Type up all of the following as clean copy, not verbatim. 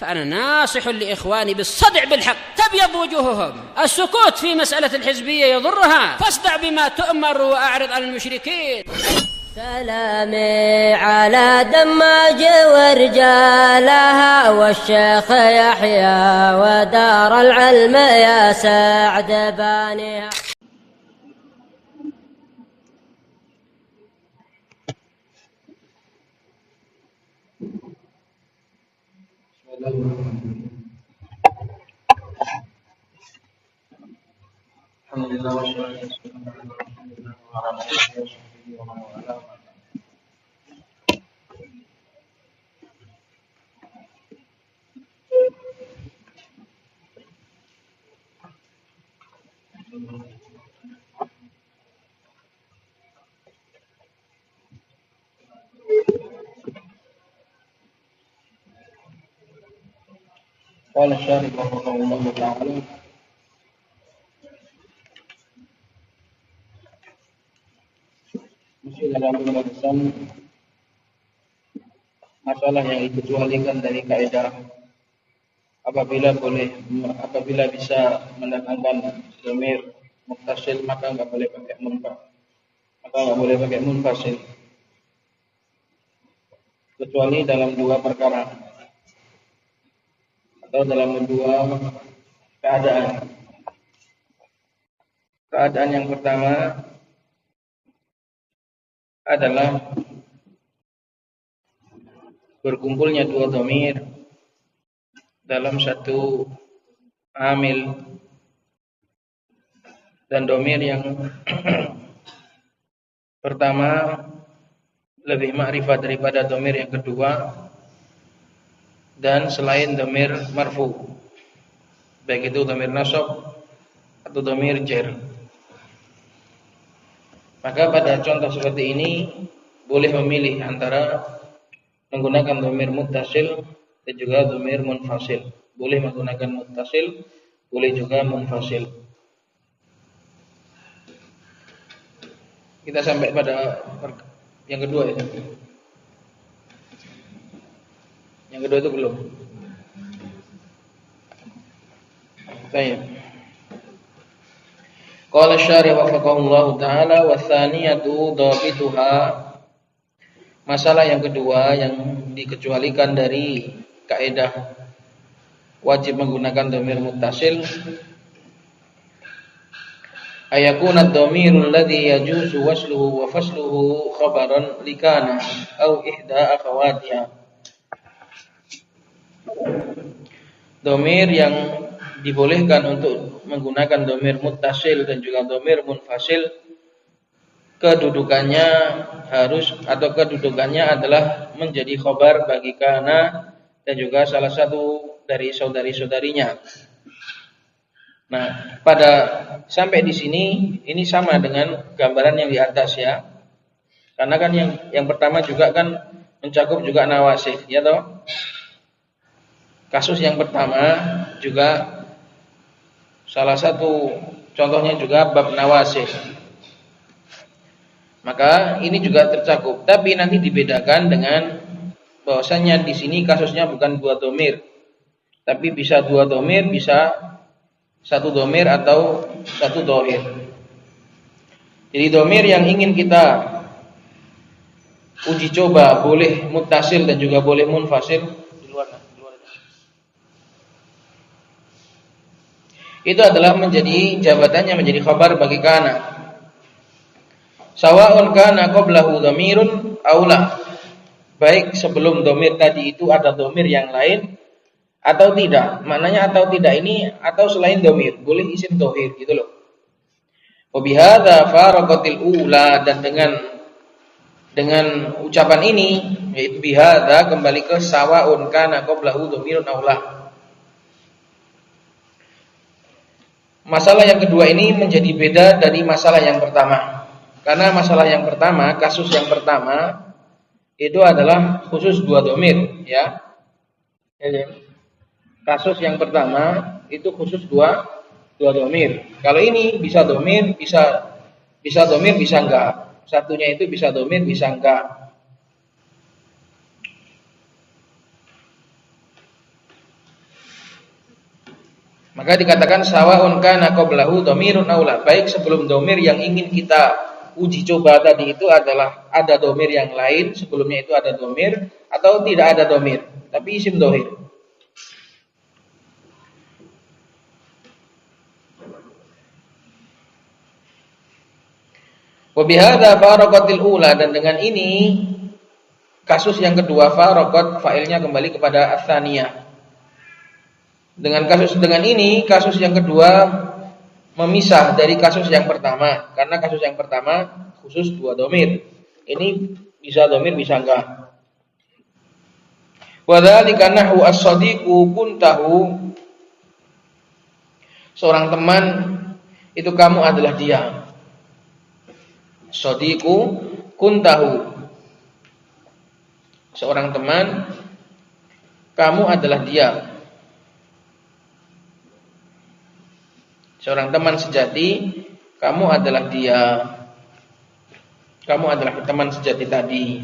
فأنا ناصح لإخواني بالصدع بالحق تبيض وجوههم. السكوت في مسألة الحزبية يضرها، فاصدع بما تؤمر وأعرض عن المشركين. سلامي على دماج ورجالها والشيخ يحيى ودار العلم يا سعد بانيها. الحمد لله والصلاة والسلام على رسول الله ومن والاه. قال الشارح رحمه الله تعالى: masih dalam pembahasan masalah yang dikecualikan dari kaidah apabila bisa mendatangkan dhamir muttasil maka enggak boleh pakai munfasil kecuali dalam dua perkara atau dalam dua keadaan. Keadaan yang pertama adalah berkumpulnya dua dhamir dalam satu amil, dan dhamir yang pertama lebih ma'rifat daripada dhamir yang kedua, dan selain dhamir marfu, baik itu dhamir nasab atau dhamir jar. Maka pada contoh seperti ini boleh memilih antara menggunakan dhamir muttasil dan juga dhamir munfasil. Boleh menggunakan muttasil, boleh juga munfasil. Kita sampai pada yang kedua ya. Yang kedua itu belum. Baik. Qala syarih wafaqahullahu ta'ala wa tsaniyatu dhabituha. Masalah yang kedua yang dikecualikan dari kaidah wajib menggunakan dhamir muttasil, ayakuna ad-dhamirul ladzi yajuzu wasluhu wa fasluhu khabaran likana aw ihda akhawatiha. Dhamir yang dibolehkan untuk menggunakan dhamir muttasil dan juga dhamir munfasil, kedudukannya adalah menjadi khabar bagi kana dan juga salah satu dari saudari-saudarinya. Nah, sampai di sini ini sama dengan gambaran yang di atas ya. Karena kan yang pertama juga kan mencakup juga nawasih, ya toh? Kasus yang pertama juga salah satu contohnya juga bab nawasih. Maka ini juga tercakup, tapi nanti dibedakan dengan bahwasanya di sini kasusnya bukan dua dhamir, tapi bisa dua dhamir, bisa satu dhamir atau satu dhamir. Jadi dhamir yang ingin kita uji coba boleh muttasil dan juga boleh munfasil di luar. Itu adalah menjadi jabatannya menjadi khabar bagi kana. Sawa'un kana qablahu dhamirun aw la. Baik sebelum dhamir tadi itu ada dhamir yang lain atau tidak. Maknanya atau tidak ini atau selain dhamir, boleh isim dhahir gitu loh. Wa bihadza faraqatil ula, dan dengan ucapan ini yaitu bihadza kembali ke sawa'un kana qablahu dhamirun aw la. Masalah yang kedua ini menjadi beda dari masalah yang pertama. Karena masalah yang pertama, kasus yang pertama itu adalah khusus dua dhamir, ya. Kasus yang pertama itu khusus dua dhamir. Kalau ini bisa dhamir, bisa dhamir, bisa enggak. Satunya itu bisa dhamir, bisa enggak. Maka dikatakan sawaun kana qablahu dhamirun aula, baik sebelum domir yang ingin kita uji coba tadi itu adalah ada domir yang lain, sebelumnya itu ada domir atau tidak ada domir, tapi isim dohir. Wa bihadza faraqatil ula, dan dengan ini kasus yang kedua faraqat fa'ilnya kembali kepada ats-tsaniyah. Dengan ini kasus yang kedua memisah dari kasus yang pertama, karena kasus yang pertama khusus dua domir. Ini bisa domir bisa enggak. Wa dzalika nahwu as-sadiqu kuntahu, seorang teman itu kamu adalah dia. Sadiqu kuntahu, seorang teman kamu adalah dia. Seorang teman sejati, kamu adalah dia. Kamu adalah teman sejati tadi.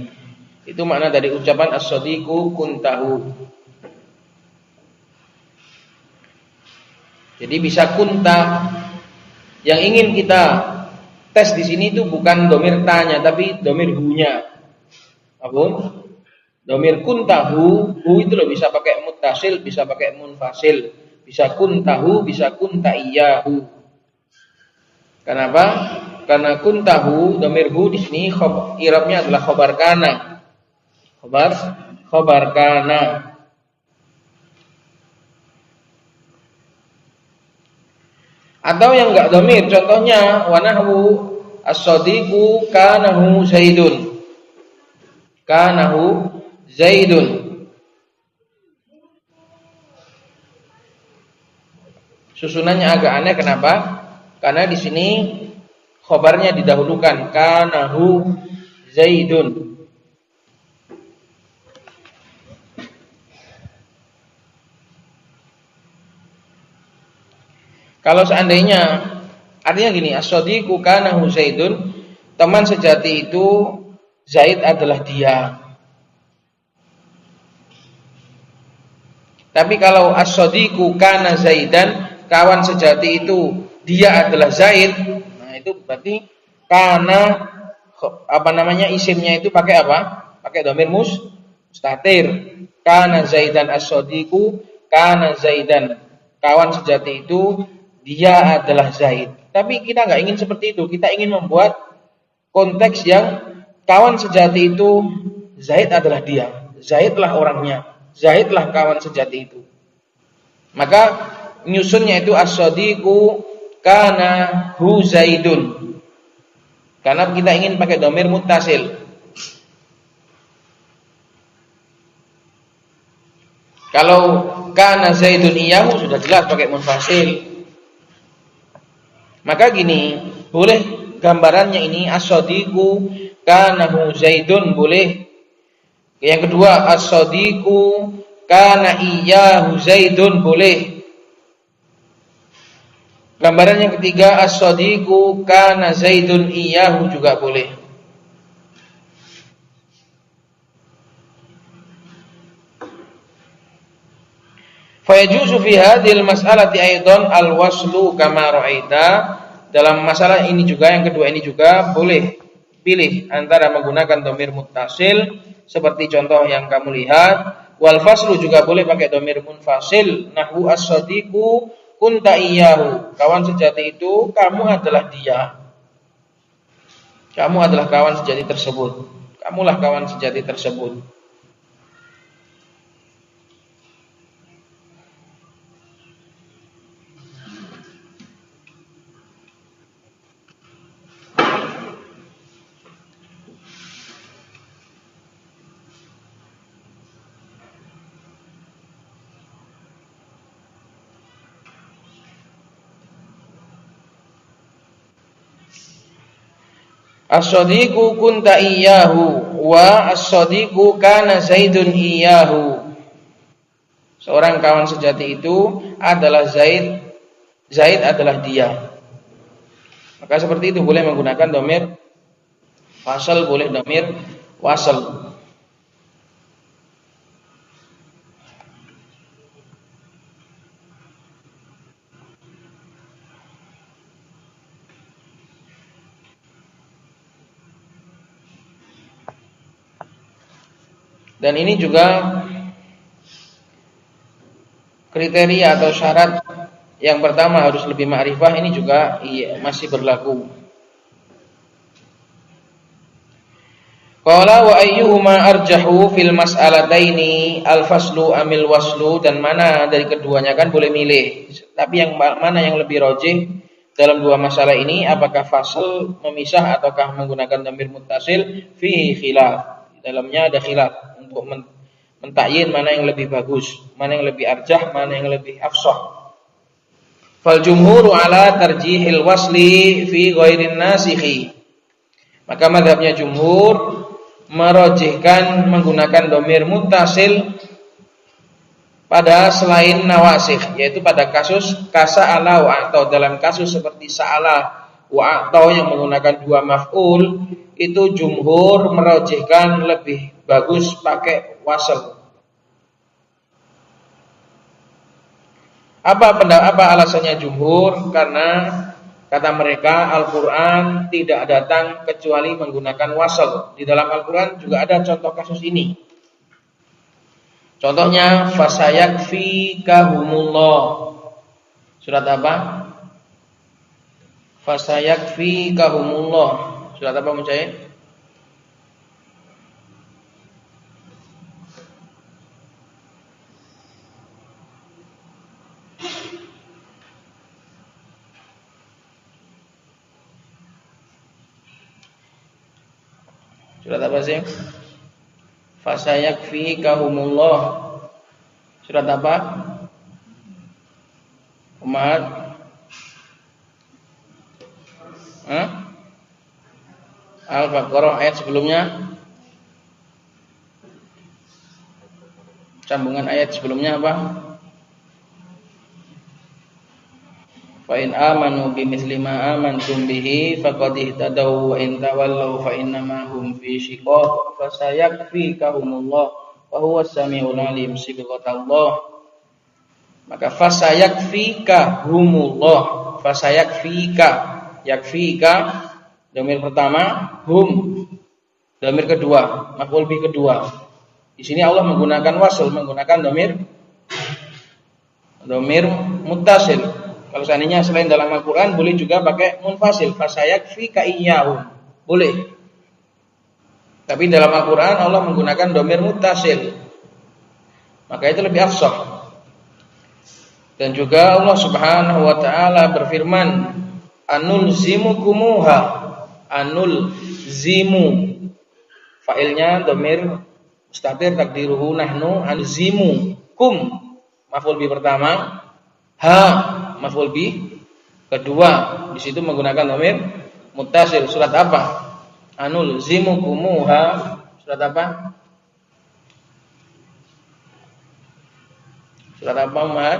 Itu makna dari ucapan as-sadiqu kuntahu. Jadi bisa kunta. Yang ingin kita tes di sini itu bukan domir tanya, tapi domir hunya. Apa? Domir kuntahu, hu itu loh bisa pakai muttasil, bisa pakai munfasil. Bisa kuntahu, bisa kunta iyyahu. Kenapa? Karena kuntahu, domir hu di sini i'rabnya adalah khabar kana. Khabar kana. Atau yang enggak domir, contohnya wa nahwu as-sadiqu kanahu zaidun. Kanahu zaidun. Susunannya agak aneh, kenapa? Karena di sini khobarnya didahulukan, kanahu zaidun. Kalau seandainya artinya gini, as-sadiqu kanahu zaidun, teman sejati itu Zaid adalah dia. Tapi kalau as-sadiqu kana zaidan, kawan sejati itu dia adalah Zaid, nah itu berarti karena isimnya itu pakai apa? Pakai dhamir mustatir. Kana Zaidan as-sadiqu, kana Zaidan, kawan sejati itu dia adalah Zaid. Tapi kita nggak ingin seperti itu. Kita ingin membuat konteks yang kawan sejati itu Zaid adalah dia, Zaidlah orangnya, Zaidlah kawan sejati itu. Maka nyusunnya itu as-sadiqu kana hu zaidun. Karena kita ingin pakai dhamir muttasil. Kalau kana zaidun iyyahu sudah jelas pakai munfasil. Maka gini, boleh gambarannya ini as-sadiqu kana hu zaidun, boleh. Yang kedua as-sadiqu kana iyyahu zaidun, boleh. Gambaran yang ketiga as-sadiqu kana zaidun iyyahu, juga boleh. Fa yajuzu fi hadhil mas'alati aidan al-waslu kama ra'aita. Dalam masalah ini juga, yang kedua ini juga boleh pilih antara menggunakan dhamir muttasil seperti contoh yang kamu lihat, wal faslu juga boleh pakai dhamir munfasil, nahwu as-sadiqu kunta iyyahu, kawan sejati itu kamu adalah dia. Kamu adalah kawan sejati tersebut. Kamulah kawan sejati tersebut. As-sadiqu kunta iyyahu wa as-sadiqu kana zaidun iyyahu. Seorang kawan sejati itu adalah Zaid, Zaid adalah dia. Maka seperti itu boleh menggunakan dhamir fasal, boleh dhamir wasal. Dan ini juga kriteria atau syarat yang pertama harus lebih ma'rifah, ini juga masih berlaku. Qala wa ayyuhuma arjahu fil mas'alataini al-faslu amil waslu, dan mana dari keduanya kan boleh milih. Tapi yang mana yang lebih rajih dalam dua masalah ini, apakah fasl memisah ataukah menggunakan dhamir muttasil? Fihi khilaf. Di dalamnya ada khilaf untuk mentakyin mana yang lebih bagus, mana yang lebih arjah, mana yang lebih afsah. Fal jumhuru ala tarjihil wasli fi ghairin nasikhi. Maka mazhabnya jumhur merojihkan menggunakan dhamir muttasil pada selain nawasikh, yaitu pada kasus kasa'ala wa atau. Dalam kasus seperti sa'ala wa atau yang menggunakan dua maf'ul, itu jumhur merojihkan lebih bagus pakai wasl. Apa alasannya jumhur? Karena kata mereka Al-Quran tidak datang kecuali menggunakan wasl. Di dalam Al-Quran juga ada contoh kasus ini. Contohnya fasayakfikahumullah. Surat apa? Fasayakfikahumullah. Surat apa Mujaid? Surat apa sih? Fasayakfikahumullah. Surat apa? Umat? Al-Baqarah ayat sebelumnya. Sambungan ayat sebelumnya apa? Fa in amanu bimithli ma amantum bihi faqad ihtadaw wa in tawallaw fa innama hum fi shiqaq fasayakfikahumullah wa huwas samiul alim. Sibghatallah. Maka fasayakfikahumullah, fasayakfika, yakfika dhamir pertama, hum dhamir kedua, maf'ul bih kedua. Di sini Allah menggunakan wasl, menggunakan dhamir muttasil. Kalau seandainya selain dalam Al-Quran boleh juga pakai munfasil, fasayakfika iyyahum, boleh. Tapi dalam Al-Quran Allah menggunakan dhamir muttasil, maka itu lebih afsah. Dan juga Allah Subhanahu wa taala berfirman, anulzimukumuha, anulzimu, fa'ilnya dhamir mustatir takdiruhu nahnu, anzimu, kum maf'ul bi pertama, ha maf'ul bi kedua. Di situ menggunakan dhamir muttasil. Surat apa? Anulzimukumuha. Surat apa? Surat apa, Muhammad?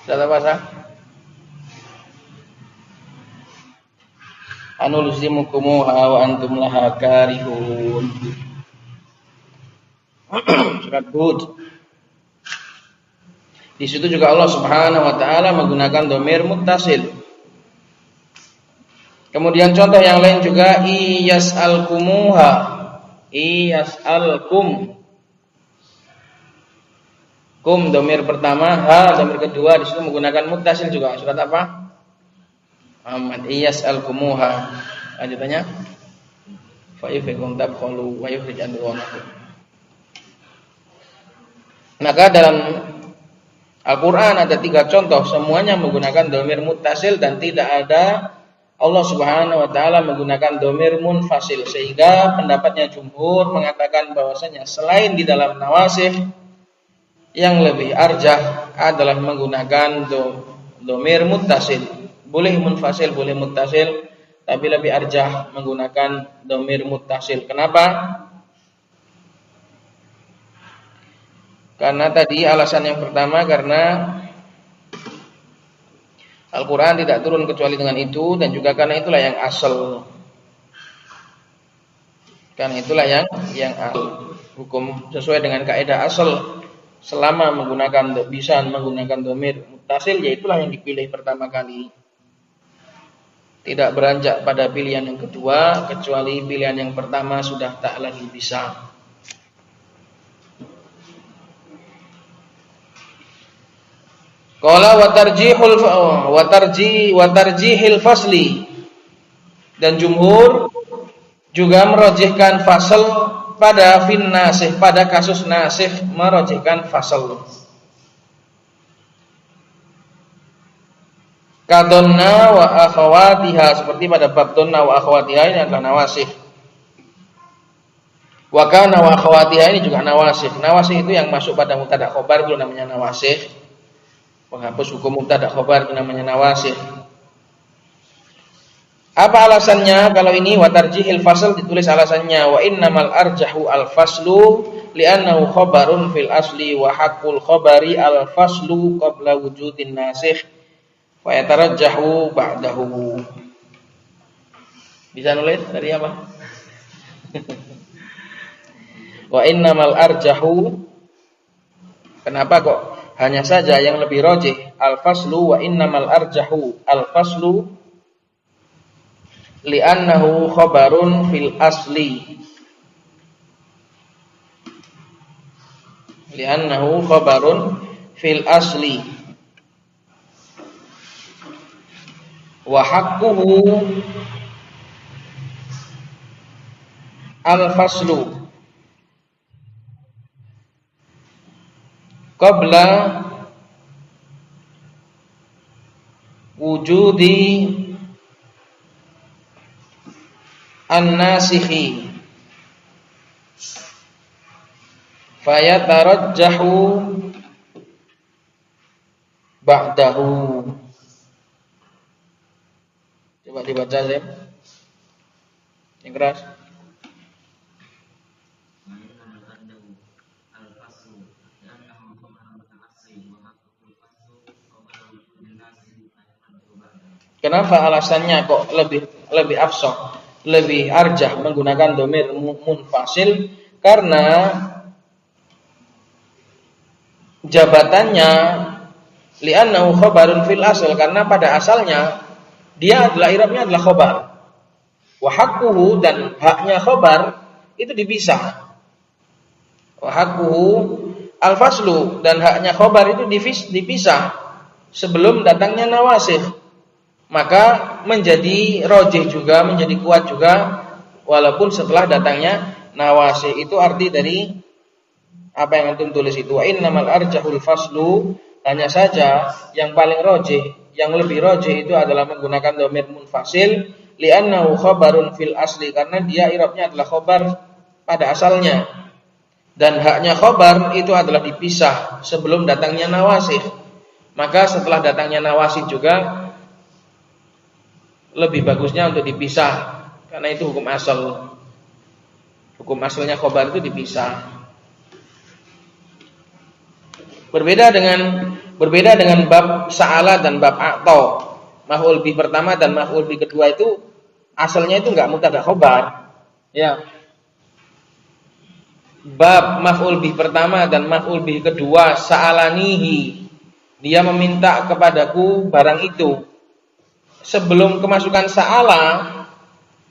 Surat apa sah? Anulzimukumuha wa antum laha karihun. Surat Hud. Di situ juga Allah Subhanahu wa taala menggunakan dhamir muttasil. Kemudian contoh yang lain juga iyas'alkumuha, iyas'alkum. Kum dhamir pertama, ha dhamir kedua, di situ menggunakan muttasil juga. Surat apa? Muhammad. Iyas'alkumuha. Lanjutannya fa ifikum tabqalu wa yukhrij anwanakum. Maka dalam Al-Quran ada 3 contoh, semuanya menggunakan dhamir muttasil dan tidak ada Allah Subhanahu wa taala menggunakan dhamir munfasil, sehingga pendapatnya jumhur mengatakan bahwasanya selain di dalam nawasikh, yang lebih arjah adalah menggunakan dhamir muttasil. Boleh munfasil, boleh muttasil, tapi lebih arjah menggunakan dhamir muttasil. Kenapa? Karena tadi alasan yang pertama, karena Al-Quran tidak turun kecuali dengan itu, dan juga karena itulah yang asal. Karena itulah yang asal. Hukum sesuai dengan kaidah asal, selama bisa menggunakan dhamir muttasil, yaitulah yang dipilih pertama kali. tidak beranjak pada pilihan yang kedua kecuali pilihan yang pertama sudah tak lagi bisa. Qala wa tarjihil fasli, dan jumhur juga merojihkan fasal pada fin nasih, pada kasus nasih merojihkan fasal. Kadonna wa akhawatiha, seperti pada bab donna wa akhawatiha ini adalah nawasih. Wa kana wa akhawatiha ini juga nawasih. Nawasih itu yang masuk pada mubtada khobar itu namanya nawasih. Penghapus hukum mubtada khobar itu namanya nawasih. Apa alasannya kalau ini wa tarjihil fasl ditulis alasannya wa innamal arjahu al faslu li'annahu khabarun fil asli wa haqqul khabari al faslu qabla wujudin nasikh wa yatarajjahu ba'dahu. Bisa nulis dari apa? Wa innamal arjahu, kenapa kok hanya saja yang lebih rajih al-faslu, wa innamal arjahu al-faslu li'annahu khabarun fil asli, li'annahu khabarun fil asli wa haqquhu al-faslu qabla wujudi an-nasikhi fayatarajjahu ba'dahu. Coba dibaca Zem yang keras. Kenapa alasannya kok lebih afsah, lebih arjah menggunakan dhamir munfasil? Karena jabatannya li'annahu khabarun fil asl, karena pada asalnya dia adalah i'rabnya adalah khabar. Wa haqquhu, dan haknya khabar itu dipisah. Wa haqquhu al-faslu, dan haknya khabar itu dipisah sebelum datangnya nawasih. Maka menjadi rajih juga, menjadi kuat juga walaupun setelah datangnya nawasih. Itu arti dari apa yang antum tulis itu. Wa innamal arjahul faslu, hanya saja yang paling rajih, yang lebih rajih itu adalah menggunakan dhamir munfasil li'annahu khabarun fil asli, karena dia i'rabnya adalah khabar pada asalnya, dan haknya khabar itu adalah dipisah sebelum datangnya nawasih. Maka setelah datangnya nawasih juga lebih bagusnya untuk dipisah, karena itu hukum asal. Hukum asalnya khabar itu dipisah. Berbeda dengan bab sa'ala dan bab a'ta. Maf'ul bih pertama dan maf'ul bih kedua itu asalnya itu enggak mubtada khabar. Ya. Bab maf'ul bih pertama dan maf'ul bih kedua, sa'alanihi, dia meminta kepadaku barang itu. Sebelum kemasukan sa'ala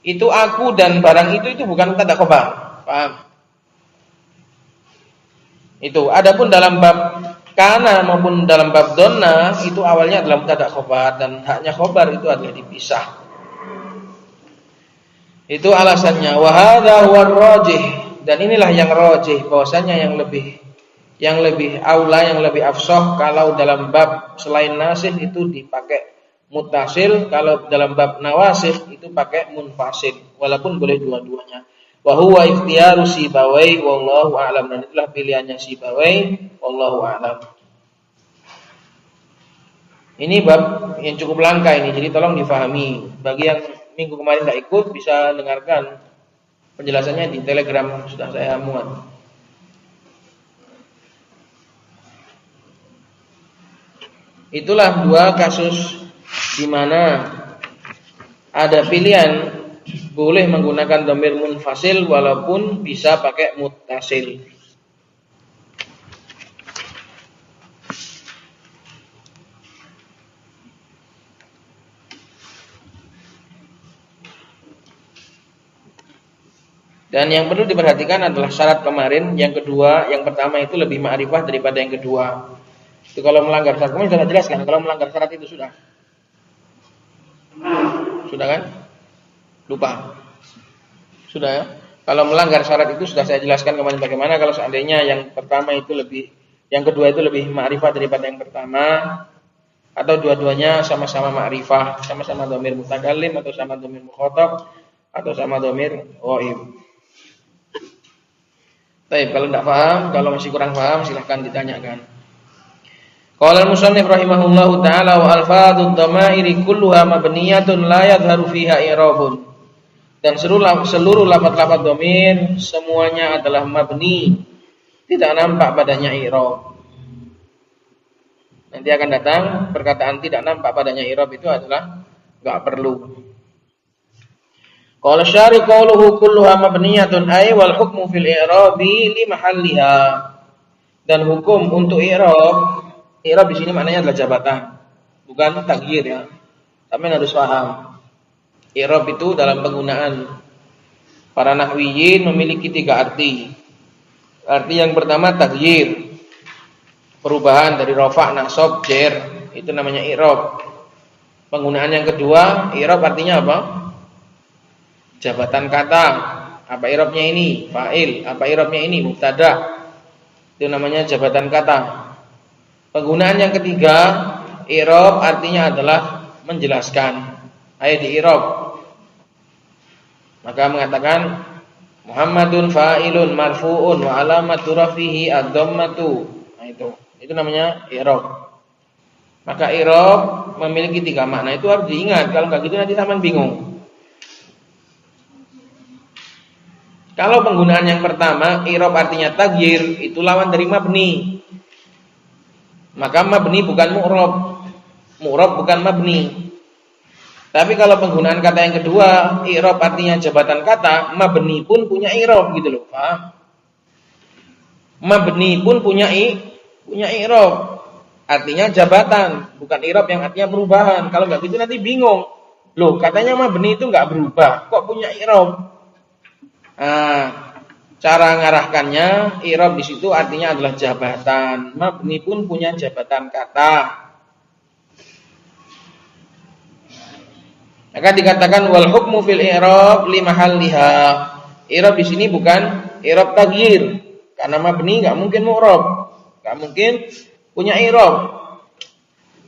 itu aku dan barang itu bukan mubtada khabar. Paham? Itu. Adapun dalam bab kana maupun dalam bab donna itu awalnya adalah mubtada khabar dan haknya khabar itu adalah dipisah. Itu alasannya. Wa hadza huwar rajih, dan inilah yang rajih, bahwasanya yang lebih aula, yang lebih afsah kalau dalam bab selain nasikh itu dipakai muttasil, kalau dalam bab nawasih itu pakai munfasil, walaupun boleh dua-duanya. Wa huwa ikhtiyaru Sibawai wallahu a'lam, dan itulah pilihannya Sibawai wallahu a'lam. Ini bab yang cukup langka ini, jadi tolong difahami. Bagi yang minggu kemarin tidak ikut bisa dengarkan penjelasannya di Telegram, sudah saya muat. Itulah dua kasus di mana ada pilihan boleh menggunakan dhamir munfasil walaupun bisa pakai muttasil. Dan yang perlu diperhatikan adalah syarat kemarin, yang kedua, yang pertama itu lebih ma'rifah daripada yang kedua. Itu kalau melanggar syarat, kemarin sudah jelaskan, kalau melanggar syarat itu sudah kan? Lupa. Sudah ya? Kalau melanggar syarat itu sudah saya jelaskan kemarin bagaimana kalau seandainya yang pertama itu lebih, yang kedua itu lebih ma'rifah daripada yang pertama, atau dua-duanya sama-sama ma'rifah, sama-sama dhamir mutakallim atau sama dhamir mukhatab atau sama dhamir ghaib. Baik, kalau tidak paham, kalau masih kurang paham silahkan ditanyakan. Qala al-musannif rahimahullahu taala wa alfadud dhamairi kulluha mabniyatun la yadhharu fiha i'rabun. Dan seluruh lafaz-lafaz dhamir semuanya adalah mabni, tidak nampak padanya i'rab. Nanti akan datang perkataan tidak nampak padanya i'rab itu adalah enggak perlu. Qala syari qauluhu kulluha mabniyatun ay wal hukmu fil i'rabi li mahalliha. Dan hukum untuk i'rab di sini maknanya adalah jabatan, bukan taghyir ya. Tapi harus paham. I'rab itu dalam penggunaan para nahwiyin memiliki 3 arti. Arti yang pertama taghyir, perubahan dari rafa', nasab, jar, itu namanya i'rab. Penggunaan yang kedua, i'rab artinya apa? Jabatan kata. Apa i'rabnya ini? Fa'il. Apa i'rabnya ini? Mubtada. Itu namanya jabatan kata. Penggunaan yang ketiga, i'rab artinya adalah menjelaskan. Ayat di i'rab. Maka mengatakan Muhammadun fa'ilun marfu'un wa alamatu rafihi ad-dhammatu. Nah itu namanya i'rab. Maka i'rab memiliki 3 makna. Itu harus diingat. Kalau enggak gitu nanti sampean bingung. Kalau penggunaan yang pertama, i'rab artinya taghyir, itu lawan dari mabni. Maka mabni bukan mu'rab. Mu'rab bukan mabni. Tapi kalau penggunaan kata yang kedua, i'rab artinya jabatan kata, mabni pun punya i'rab gitu loh, paham? Mabni pun punya i'rab. Artinya jabatan, bukan i'rab yang artinya perubahan. Kalau enggak gitu nanti bingung. Loh, katanya mabni itu enggak berubah, kok punya i'rab? Nah, cara ngarahkannya i'rab di situ artinya adalah jabatan. Mabni pun punya jabatan kata. Maka dikatakan wal hukmu fil i'rab li mahalliha. I'rab di sini bukan i'rab taghyir. Karena mabni enggak mungkin mu'rab. Enggak mungkin punya i'rab.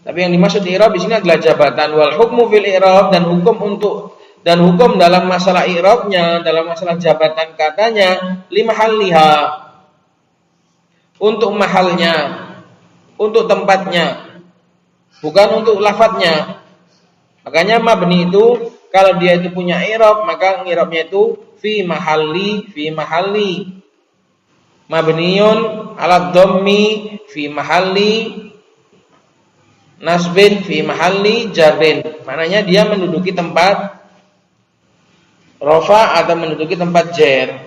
Tapi yang dimaksud i'rab di sini adalah jabatan. Wal hukmu fil i'rab, dan hukum dalam masalah i'rabnya, dalam masalah jabatan katanya, li mahalliha, untuk mahalnya, untuk tempatnya, bukan untuk lafadznya. Makanya mabni itu kalau dia itu punya i'rab, maka i'rabnya itu fi mahalli, mabniyun ala dhammi fi mahalli nasbin fi mahalli jarrin. Maknanya dia menduduki tempat rafa atau menduduki tempat jar.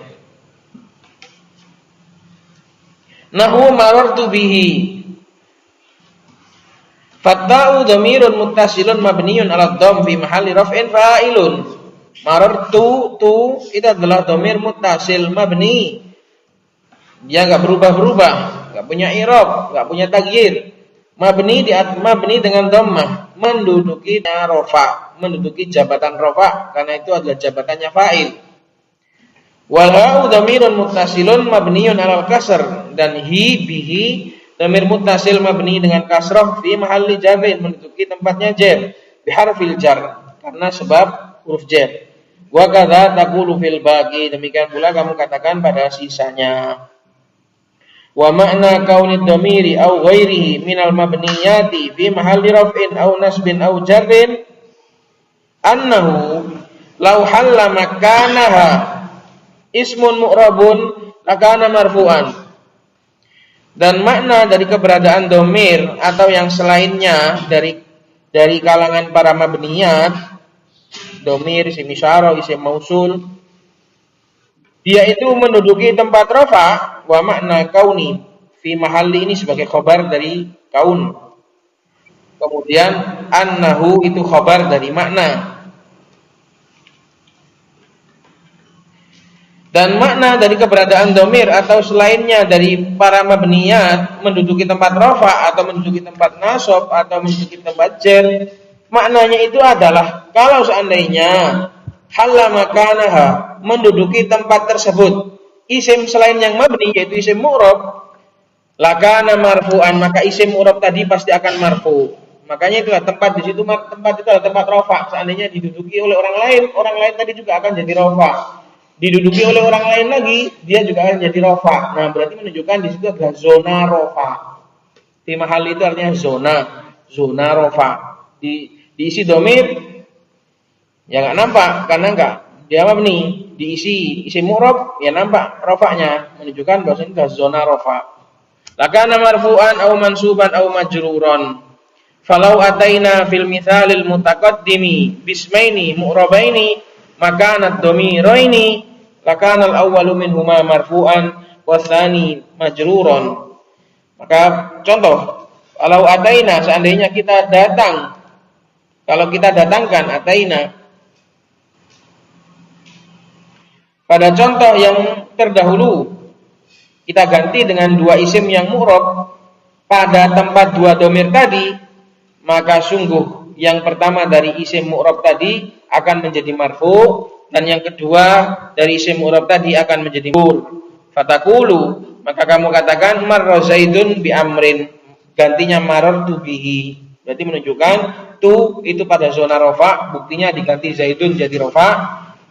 Nahu marartu bihi. Fatta'u dhamirun muttasilun mabniyun 'ala dhamm fi mahalli raf'in fa'ilun. Marartu itu adalah dhamir muttasil mabni. Dia enggak berubah-berubah, enggak punya i'rab, enggak punya taghyir. Mabni dengan dhammah, menduduki rafa, menduduki jabatan rafa, karena itu adalah jabatannya fa'il. Wal ha'u dhamirun muttasilun mabniyun 'alal kasr, dan bihi dhamir muttasil mabni dengan kasrah fi mahalli jarrin, menduduki tempatnya jar bi harfil jar, karena sebab huruf jar. Wa kadza taqulu fil baqi, demikian pula kamu katakan pada sisanya. Wa makna kaunid dhamiri aw ghairihi minal mabniyati fi mahalli raf'in aw nasbin aw jarrin annahu law halla makanaha ismun mu'rabun lakana marfu'an. Dan makna dari keberadaan dhamir atau yang selainnya dari kalangan para mabniyat, dhamir, isim isyarah, isim mausul, dia itu menduduki tempat rafa. Wa makna kauni fi mahalli ini sebagai khabar dari kaun. Kemudian annahu itu khabar dari makna. Dan makna dari keberadaan domir atau selainnya dari para mabniyat menduduki tempat rafa atau menduduki tempat nasab atau menduduki tempat jar, maknanya itu adalah kalau seandainya halla makanaha menduduki tempat tersebut isim selain yang mabni yaitu isim mu'rab, lakana marfu'an, maka isim mu'rab tadi pasti akan marfu. Makanya itulah tempat di situ, tempat itu adalah tempat rafa. Seandainya diduduki oleh orang lain tadi juga akan jadi rafa. Diduduki oleh orang lain lagi, dia juga akan jadi rafa. Nah, berarti menunjukkan di situ adalah zona rafa. Fi mahal itu artinya zona rafa. Diisi domir, ya nggak nampak karena nggak dia mabni. Diisi mu'rab, ya nampak rafa'nya, menunjukkan bahwa ini adalah zona rafa. Lakana marfu'an aw mansuban aw majruran. Falau ataina fil mithalil mutaqaddimi bismaini mu'rabaini makanat dhamiraini lakana al-awwalu minhuma marfu'an wa tsani majruran. Maka contoh, kalau ataina seandainya kita datang, kalau kita datangkan ataina pada contoh yang terdahulu kita ganti dengan dua isim yang mu'rab pada tempat dua domir tadi, maka sungguh yang pertama dari isim mu'rab tadi akan menjadi marfu dan yang kedua dari isim mu'rab tadi akan menjadi mur. Fatakulu, maka kamu katakan marra zaidun bi amrin, gantinya marartu bihi. Berarti menunjukkan tu itu pada zona rafa, buktinya diganti zaidun jadi rafa,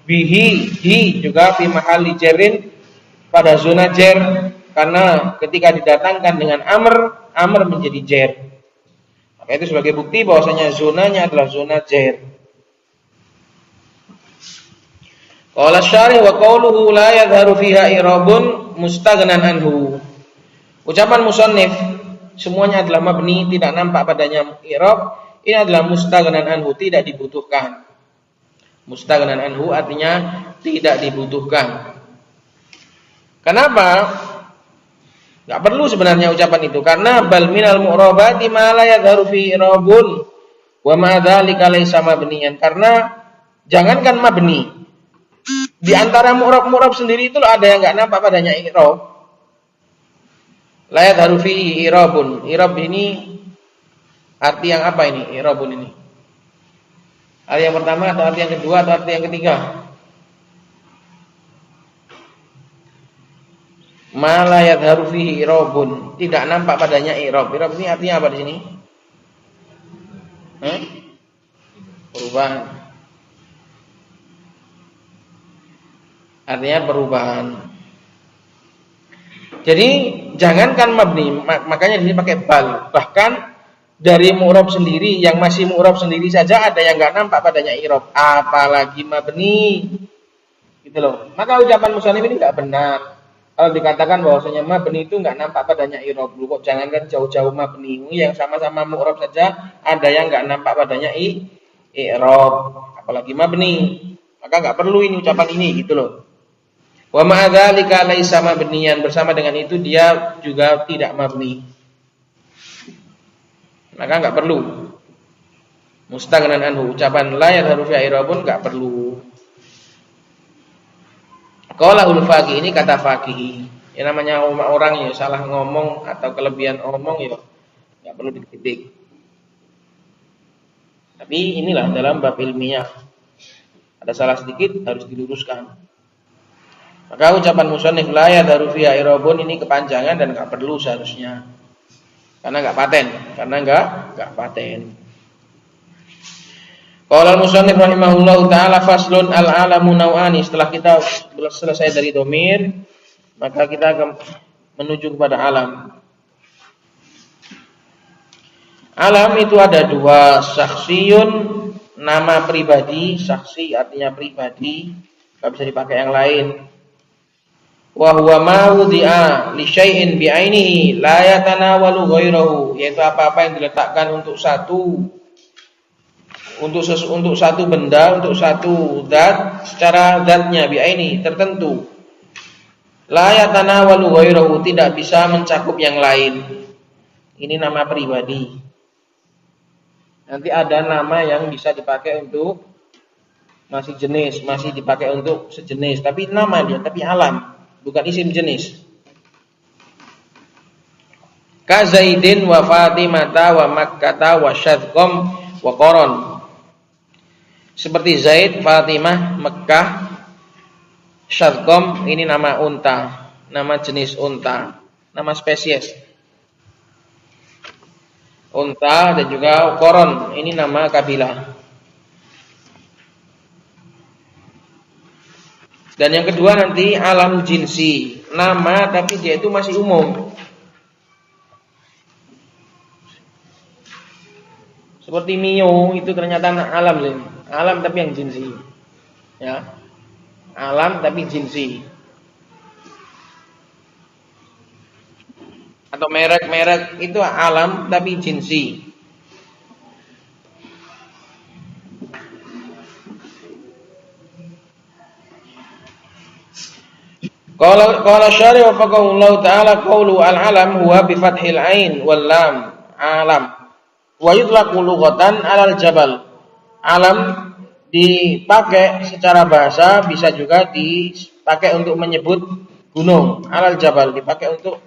bihi hi juga fi mahalli jarrin pada zona jar, karena ketika didatangkan dengan amr menjadi jar. Maka itu sebagai bukti bahwasanya zonanya adalah zona jar. Qala syarih wa qawluhu la yadharu fiha i'rabun mustaghnan anhu. Ucapan musannif semuanya adalah mabni, tidak nampak padanya i'rab. Ini adalah mustaghnan anhu, tidak dibutuhkan. Mustaghnan anhu artinya tidak dibutuhkan. Kenapa? Enggak perlu sebenarnya ucapan itu, karena bal minal mu'rabati ma la yadharu fi i'rabun wa ma dzalika laysa mabniyan. Karena jangankan mabni, di antara mu'rab sendiri itu ada yang enggak nampak padanya i'rab. La yadharu fi i'rabun. I'rab ini arti yang apa ini? I'rabun ini arti yang pertama atau arti yang kedua atau arti yang ketiga? Ma la yadharu fihi i'rabun, tidak nampak padanya i'rab. I'rab ini artinya apa di sini? Perubahan. Artinya perubahan. Jadi jangankan mabni, makanya di sini pakai bal. Bahkan dari mu'rab sendiri, yang masih mu'rab sendiri saja ada yang enggak nampak padanya i'rab, apalagi mabni. Gitu loh. Maka ucapan musannif ini enggak benar. Kalau dikatakan bahwasanya mabni itu enggak nampak padanya i'rab, kok jangankan jauh-jauh mabni, yang sama-sama mu'rab saja ada yang enggak nampak padanya i'rab, apalagi mabni. Maka enggak perlu ini ucapan ini, gitu loh. Wa ma dzalika laisa mabniyan, bersama dengan itu dia juga tidak mabni. Maka enggak perlu mustaghnan anhu, ucapan la yadharu fi i'rabun enggak perlu. Qaulul faqih, ini kata faqih. Ya namanya orang ya salah ngomong atau kelebihan omong ya enggak perlu dikritik. Tapi inilah dalam bab ilmiah. Ada salah sedikit harus diluruskan. Maka ucapan musannif la yadharu fi i'rabun ini kepanjangan dan enggak perlu seharusnya. Karena enggak paten, enggak paten. Qala al-musannif rahimahullahu taala faslun al-alamu naw'ani. Setelah kita selesai dari dhamir, maka kita akan menuju kepada alam. Alam itu ada dua, syakhsiyun nama pribadi, saksi artinya pribadi, enggak bisa dipakai yang lain. Wa huwa ma wudi'a li syai'in bi 'ainihi la yatanawalu ghairahu, yaitu apa-apa yang diletakkan untuk satu benda, untuk satu zat secara zatnya bi 'aini tertentu. La yatanawalu ghairahu, tidak bisa mencakup yang lain. Ini nama pribadi. Nanti ada nama yang bisa dipakai untuk masih jenis, masih dipakai untuk sejenis, tapi nama dia, tapi alam, bukan isim jenis. Ka Zaidin wa Fatimata wa Makkata wa Syadqom wa Qoron. Seperti Zaid, Fatimah, Mekkah, Syadqom ini nama unta, nama jenis unta, nama spesies unta, dan juga Qoron ini nama kabilah. Dan yang kedua nanti alam jinsi, nama tapi dia itu masih umum. Seperti Mio itu ternyata alam, alam tapi yang jinsi, ya, alam tapi jinsi. Atau merek-merek itu alam tapi jinsi. Qala syari wa faqahullahu ta'ala qawlu al-alam huwa bi fathil ain wal lam alam. Wa yutlaqu lughatan 'alal jabal. Alam dipakai secara bahasa, bisa juga dipakai untuk menyebut gunung. 'Alal jabal dipakai untuk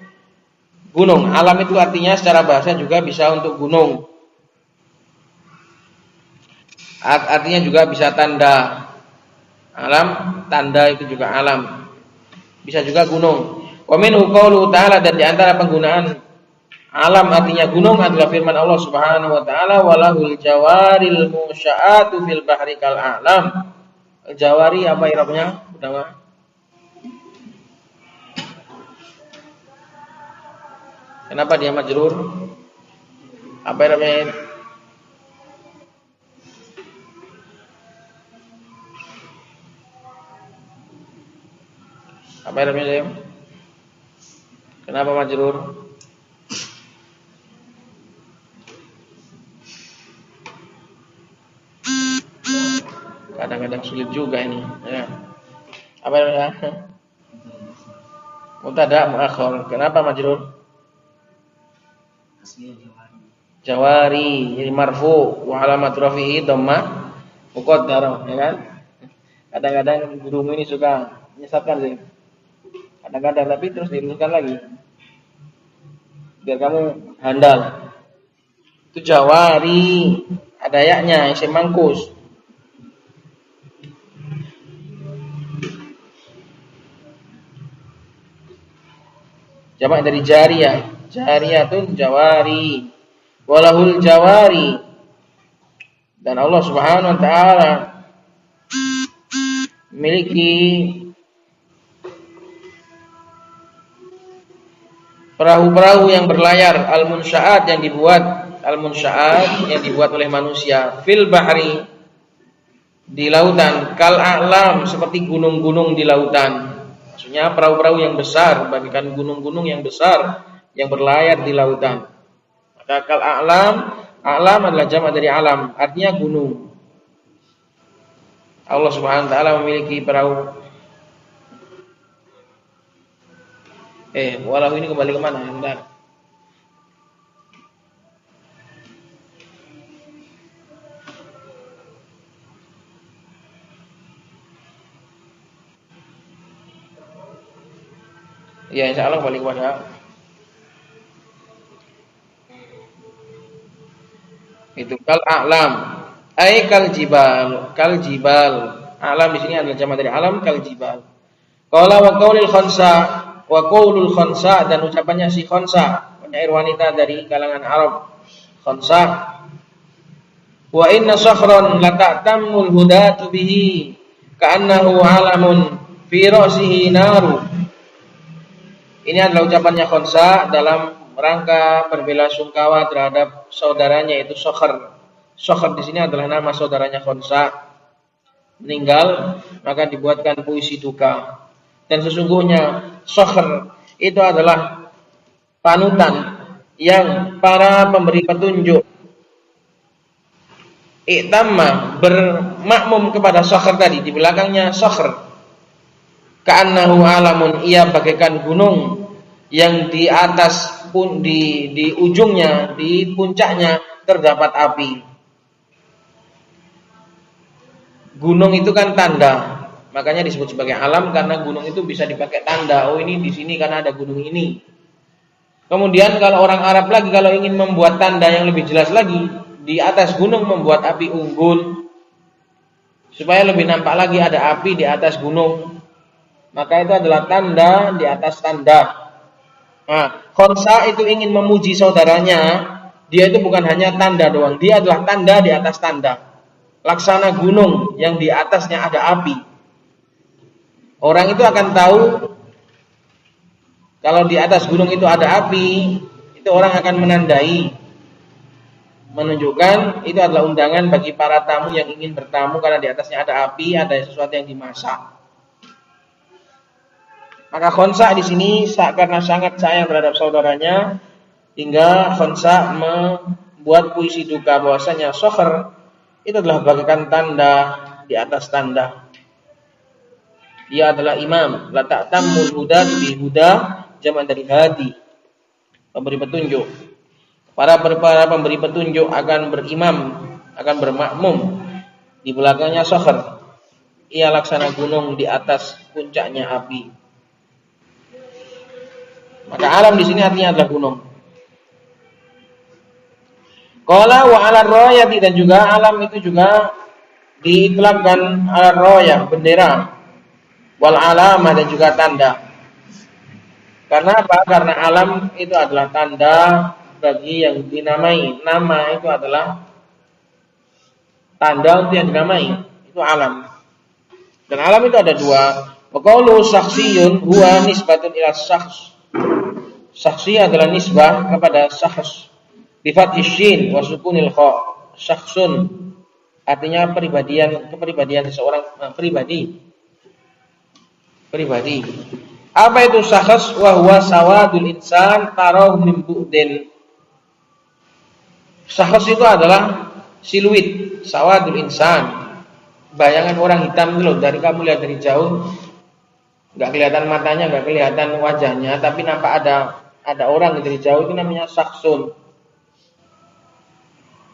gunung. Alam itu artinya secara bahasa juga bisa untuk gunung. Artinya juga bisa tanda. Alam, tanda itu juga alam. Bisa juga gunung. Wa minhu qauluhu ta'ala, dan di antara penggunaan alam artinya gunung adalah firman Allah Subhanahu wa taala, walahul jawaril musya'atu fil bahri kal a'lam. Jawari apa i'rabnya? Udah. Kenapa dia majrur? Apa i'rabnya? Apa i'rabnya? Kenapa majrur? Kadang-kadang sulit juga ini, ya. Apa ya? Mubtada muakhar. Kenapa majrur? Jawari, jadi marfu wa alamat rafi'i dhammah muqaddarah, ya kan? Kadang-kadang gurumu ini suka menyesatkan sih. Kadang-kadang, tapi terus diluruskan lagi. Biar kamu handal. Itu jawari, ada yaknya, isim mangkus. Jamak dari jariyah. Jariyatun jawari. Walahul jawari. Dan Allah Subhanahu wa taala memiliki perahu-perahu yang berlayar, al-munsya'at yang dibuat oleh manusia, fil bahri di lautan, kal a'lam seperti gunung-gunung di lautan. Maksudnya perahu-perahu yang besar, bagikan gunung-gunung yang besar yang berlayar di lautan. Maka kal a'lam adalah jamak dari alam, artinya gunung. Allah Subhanahu wa taala memiliki perahu. Walau ini kembali ke mana? Bentar. Ya, insyaallah kembali kepada itu kal a'lam, ay kal jibal, kal jibal. Alam di sini adalah jamak dari alam, kal jibal. Qala wa qaulul khansa, wa qaulul khansa, dan ucapannya si khansa, penyair wanita dari kalangan Arab, khansa. Wa inna sakhran la ta'tamul hudatu bihi ka'annahu alamun fi ra'sihi naru. Ini adalah ucapannya khansa dalam rangka berbela-sungkawa terhadap saudaranya, yaitu Sakhr. Sakhr di sini adalah nama saudaranya khansa. Meninggal, maka dibuatkan puisi duka. Dan sesungguhnya Sakhr itu adalah panutan yang para pemberi petunjuk iktamma bermakmum kepada Sakhr tadi. Di belakangnya Sakhr, ka'annahu alamun, ia bagaikan gunung yang di atas pun di ujungnya, di puncaknya terdapat api. gunung itu kan tanda. Makanya disebut sebagai alam karena gunung itu bisa dipakai tanda. Oh, ini di sini karena ada gunung ini. Kemudian kalau orang Arab lagi kalau ingin membuat tanda yang lebih jelas lagi, di atas gunung membuat api unggun supaya lebih nampak lagi ada api di atas gunung. Maka itu adalah tanda di atas tanda. Nah, Khonsa itu ingin memuji saudaranya. Dia itu bukan hanya tanda doang, dia adalah tanda di atas tanda. Laksana gunung yang di atasnya ada api. Orang itu akan tahu kalau di atas gunung itu ada api, itu orang akan menandai, menunjukkan itu adalah undangan bagi para tamu yang ingin bertamu karena di atasnya ada api, ada sesuatu yang dimasak. Maka Khonsa di sini karena sangat sayang terhadap saudaranya, hingga Khonsa membuat puisi duka bahwasanya Sokher itu adalah bagaikan tanda di atas tanda. Dia adalah imam, la ta'tamul huda bi huda, jaman dari hadi, pemberi petunjuk. Para pemberi petunjuk akan berimam, akan bermakmum di belakangnya Sokher. Ia laksana gunung di atas puncaknya api. Maka alam di sini artinya adalah gunung. Qala wa 'ala rayati, dan juga alam itu juga diitlaqkan 'ala rayah, bendera, wal alamah, dan juga tanda. Karena apa? Karena alam itu adalah tanda bagi yang dinamai. Nama itu adalah tanda untuk yang dinamai. Itu alam. Dan alam itu ada dua. Wa qawlu syakhsiyun huwa nisbatun ila syakhs. Syakhsi adalah nisbah kepada syakhs. Bi fathis shin wa sukunil kha. Syakhsun artinya kepribadian seseorang, pribadi. Apa itu syakhs? Wa huwa sawadul insan tarahu min bu'din. Syakhs itu adalah siluet, sawadul insan. Bayangan orang hitam itu loh, dari kamu lihat dari jauh enggak kelihatan matanya, enggak kelihatan wajahnya, tapi nampak ada orang dari jauh, itu namanya syakhsun.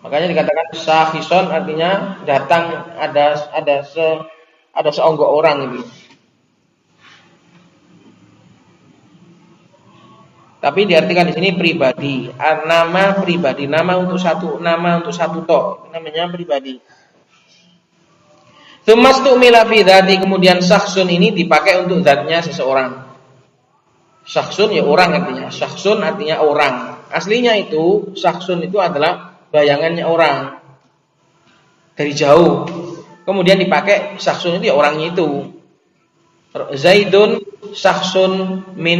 Makanya dikatakan syakhison artinya datang, ada seonggok orang itu. Tapi diartikan di sini pribadi, nama pribadi, nama untuk satu tok, namanya pribadi. Tsummastumila fi dzati, kemudian syakhsun ini dipakai untuk zatnya seseorang. Syakhsun ya orang artinya, syakhsun artinya orang. Aslinya itu syakhsun itu adalah bayangannya orang dari jauh. Kemudian dipakai syakhsun itu ya orangnya itu. Zaidun syakhsun min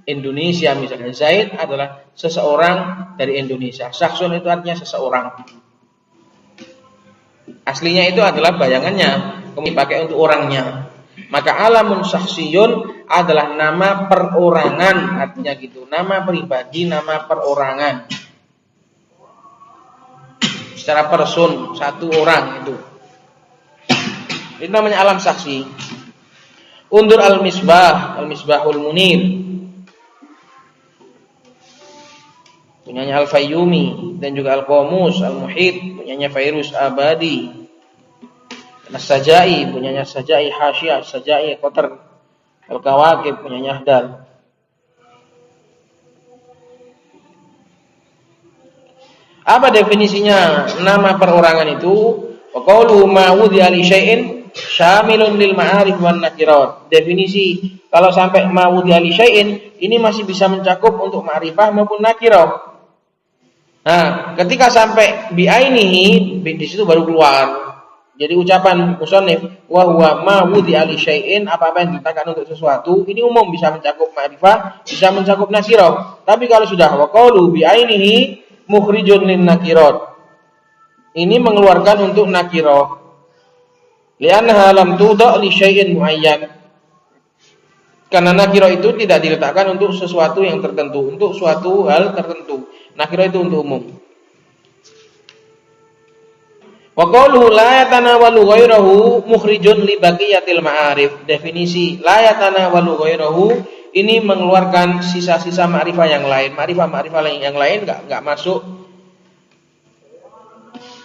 Indonesia misalnya. Zaid adalah seseorang dari Indonesia. Syakhsun itu artinya seseorang. Aslinya itu adalah bayangannya, kemudian dipakai untuk orangnya. Maka alamun syakhsiyun adalah nama perorangan, artinya gitu. Nama pribadi, nama perorangan. Secara person, satu orang itu. Itu namanya alam saksi. Undur al-misbah, al-misbahul munir. Punyanya Al-Fayyumi, dan juga Al-Qamus, Al-Muhit, punyanya Fairuz Abadi. As-Sajai, punyanya Sajai Hasyah, Sajai Qatar. Al-Kawakib, punyanya Ahdal. Apa definisinya nama perorangan itu? Wa qawluhu ma wudhi'a li syai'in syamilun lil ma'arif wan nakirat. Definisi kalau sampai ma wudhi'a li syai'in ini masih bisa mencakup untuk ma'rifah maupun nakirah. Nah, ketika sampai bi ainihi di situ baru keluar. Jadi ucapan musannif wa huwa ma wudhi'a li syai'in, apa-apa yang diletakkan untuk sesuatu, ini umum bisa mencakup ma'rifah, bisa mencakup nakirah. Tapi kalau sudah wa qawlu bi ainihi mukhrijun lin nakirat, ini mengeluarkan untuk nakirah. Li'annaha lam tudha' li syai'in muayyan. Karena nakirah itu tidak diletakkan untuk sesuatu yang tertentu, untuk suatu hal tertentu. Nakirah itu untuk umum. Wa qawluhu la yatanawalu ghairahu mukhrijun li baqiyatil ma'arif. Definisi la yatanawalu ghairahu ini mengeluarkan sisa-sisa ma'rifah yang lain. Ma'rifah yang lain enggak masuk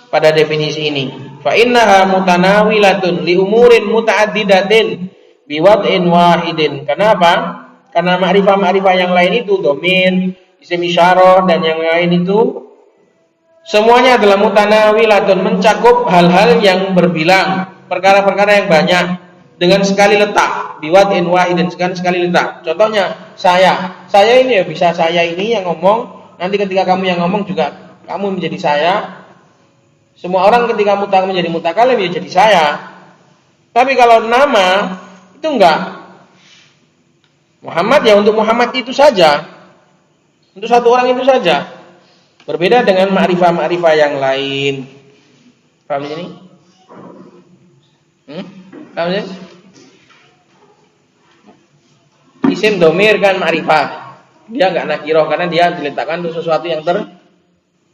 pada definisi ini. Fa innaha mutanawilatun li umurin muta'addidatin biwad'in wahidin. Kenapa? Karena ma'rifah-ma'rifah yang lain itu dhamir, isim isyarah dan yang lain itu semuanya adalah mutanawilatun, mencakup hal-hal yang berbilang, perkara-perkara yang banyak dengan sekali letak, biwad'in wahidin, sekali letak. Contohnya saya ini ya bisa saya ini yang ngomong, nanti ketika kamu yang ngomong juga kamu menjadi saya. Semua orang ketika menjadi mutakalim ya jadi saya. Tapi kalau nama itu enggak. Muhammad ya untuk Muhammad itu saja. Untuk satu orang itu saja. Berbeda dengan ma'rifah-ma'rifah yang lain. Paham ini? Paham ini? Isim domir kan ma'rifah. Dia enggak nakiroh karena dia diletakkan untuk sesuatu yang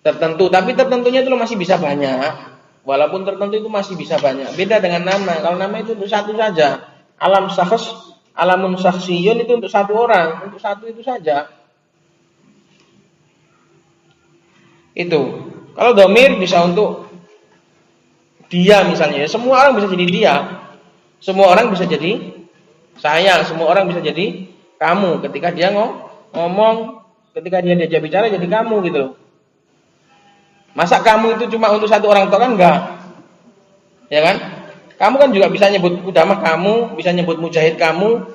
tertentu, tapi tertentunya itu masih bisa banyak. Walaupun tertentu itu masih bisa banyak. Beda dengan nama. Kalau nama itu untuk satu saja. Alam syakhs, alamun syakhsiyun itu untuk satu orang, untuk satu itu saja. Itu. Kalau dhamir bisa untuk dia misalnya. Semua orang bisa jadi dia. Semua orang bisa jadi saya. Semua orang bisa jadi kamu. Ketika dia ngomong, ketika dia diajak bicara jadi kamu gitu loh. Masa kamu itu cuma untuk satu orang tok kan enggak? Ya kan? Kamu kan juga bisa nyebut Udamah kamu, bisa nyebut Mujahid kamu,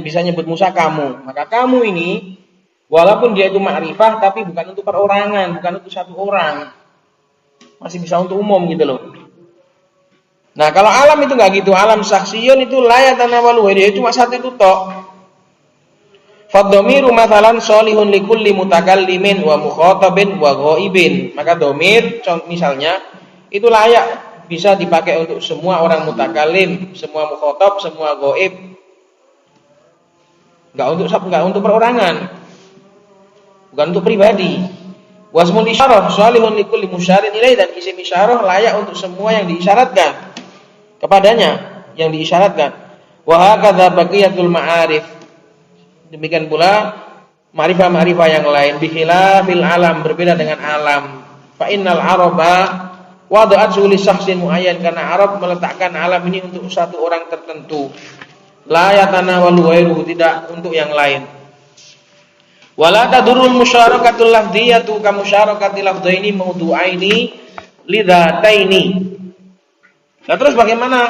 bisa nyebut Musa kamu. Maka kamu ini walaupun dia itu ma'rifah tapi bukan untuk perorangan, bukan untuk satu orang. Masih bisa untuk umum gitu loh. Nah, kalau alam itu enggak gitu. Alam saksiyun itu la yatanawalu, dia cuma satu itu tok. Fadhamiru mathalan sholihun likulli mutakallimin wa mukhatabin wa ghaibin. Maka dhamir misalnya itu layak bisa dipakai untuk semua orang mutakallim, semua mukhatab, semua ghaib. Enggak untuk perorangan. Bukan untuk pribadi. Wasmul isyarah sholihun likulli musyarin ilaih, dan isim isyarah layak untuk semua yang diisyaratkan kepadanya, yang diisyaratkan. Wa hakadza baqiyatul ma'arif. Demikian pula ma'rifah-ma'rifah yang lain bikhilafil alam, berbeda dengan alam. Fa innal araba wada'at li syakhsin muayyan, karena Arab meletakkan alam ini untuk satu orang tertentu. La yatanawalu ghairuhu, tidak untuk yang lain. Wala tadurul musyarakatull lafdhiyatu ka musyarakati lafdhaini mawdu'aini lidzataini. Nah, terus bagaimana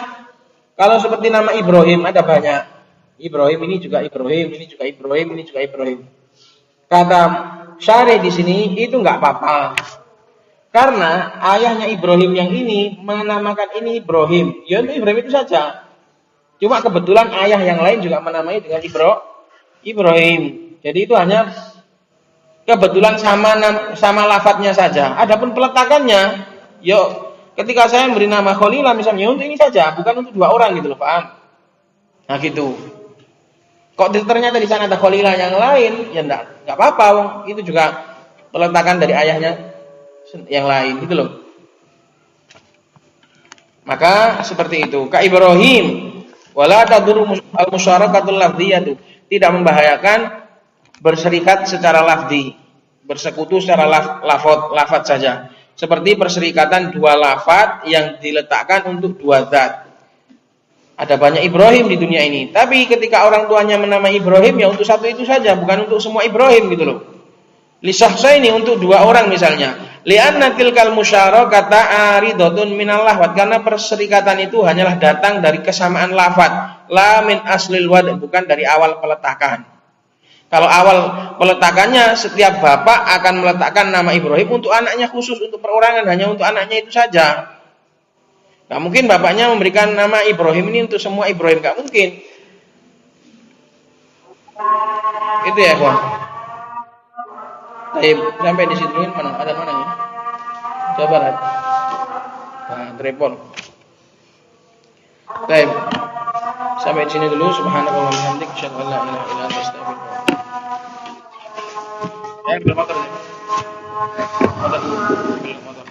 kalau seperti nama Ibrahim, ada banyak Ibrahim, ini juga Ibrahim, ini juga Ibrahim, ini juga Ibrahim. Kata syarih di sini itu enggak apa-apa. Karena ayahnya Ibrahim yang ini menamakan ini Ibrahim. Ya untuk Ibrahim itu saja. Cuma kebetulan ayah yang lain juga menamai dengan Ibrahim. Jadi itu hanya kebetulan sama lafadznya saja. Adapun peletakannya, yuk ketika saya memberi nama Khalilah misalnya untuk ini saja, bukan untuk dua orang gitu loh, paham? Nah gitu. Kok ternyata di sana ada Khalilah yang lain, ya enggak apa-apa, itu juga peletakan dari ayahnya yang lain gitu loh. Maka seperti itu. Ka Ibrahim wala tadurru al-musyarakatull lafdhiyatu, tidak membahayakan berserikat secara lafzi, bersekutu secara lafaz saja. Seperti perserikatan dua lafaz yang diletakkan untuk dua zat. Ada banyak Ibrahim di dunia ini, tapi ketika orang tuanya menamai Ibrahim ya untuk satu itu saja, bukan untuk semua Ibrahim gitu loh. Li syakhsaini, untuk dua orang misalnya. Li'anna tilkal musyarakata aridatun minal lafadz, karena perserikatan itu hanyalah datang dari kesamaan lafadz, la min aslil wad', bukan dari awal peletakan. Kalau awal peletakannya setiap bapak akan meletakkan nama Ibrahim untuk anaknya khusus, untuk perorangan, hanya untuk anaknya itu saja. Gak mungkin bapaknya memberikan nama Ibrahim ini untuk semua Ibrahim, gak mungkin. Itu ya kawan. Sampai di situ mana? Ada mana ya? Coba lihat. Nah, telepon. Baik. Sampai di sini dulu. Subhanallah wa bihamdihi, asyhadu an la ilaha illa anta, astaghfiruka. Ambil motor ya. Motor dulu. Ambil motor.